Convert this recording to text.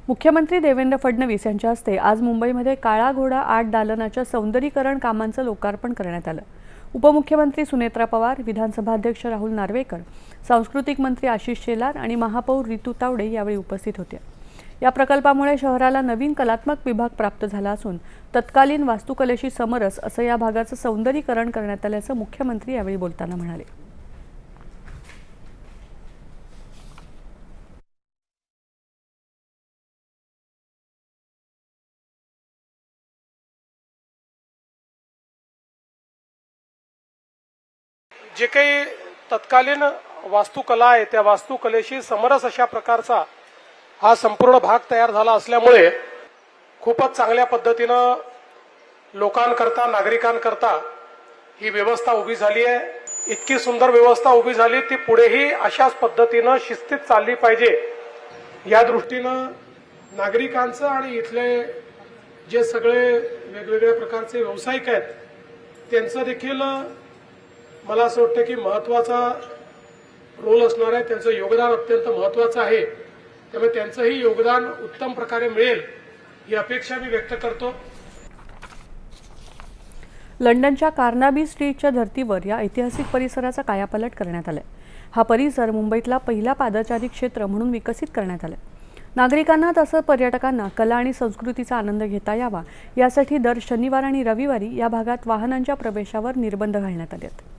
मुख्यमंत्री देवेंद्र फडणवीस यांच्या हस्ते आज मुंबईमध्ये काळा घोडा 8 दालनाच्या सौंदर्यीकरण कामांचं लोकार्पण करण्यात आलं। उपमुख्यमंत्री सुनेत्रा पवार, विधानसभा अध्यक्ष राहुल नार्वेकर, सांस्कृतिक मंत्री आशिष शेलार आणि महापौर रितू तावडे यावेळी उपस्थित होते। या प्रकल्पामुळे शहराला नवीन कलात्मक विभाग प्राप्त झाला असून तत्कालीन वास्तुकलेशी समरस असं या भागाचं सौंदर्यीकरण करण्यात आल्याचं मुख्यमंत्री यावेळी बोलताना म्हणाले। जे काही तत्कालीन वास्तुकला आहे त्या वास्तुकलेशी समरस अशा प्रकारचा हा संपूर्ण भाग तयार झाला असल्यामुळे खूपच चांगल्या पद्धतीनं लोकांकरता नागरिकांकरता ही व्यवस्था उभी झाली आहे। इतकी सुंदर व्यवस्था उभी झाली ती पुढेही अशाच पद्धतीनं शिस्तीत चालली पाहिजे या दृष्टीनं नागरिकांचं आणि इथले जे सगळे वेगवेगळ्या प्रकारचे व्यावसायिक आहेत त्यांचं देखील मला असं वाटतं की महत्त्वाचा रोल असणार आहे। त्यांचं योगदान अत्यंत महत्त्वाचं आहे, त्यामुळे त्यांचंही योगदान उत्तम प्रकारे मिळेल ही अपेक्षा मी व्यक्त करतो। लंडनच्या कार्नाबी स्ट्रीटच्या धर्तीवर या ऐतिहासिक परिसराचा कायापालट करण्यात आलाय। हा परिसर मुंबईतला पहिला पादचारी क्षेत्र म्हणून विकसित करण्यात आलाय। नागरिकांना तसंच पर्यटकांना कला आणि संस्कृतीचा आनंद घेता यावा यासाठी दर शनिवार आणि रविवारी या भागात वाहनांच्या प्रवेशावर निर्बंध घालण्यात आले आहेत।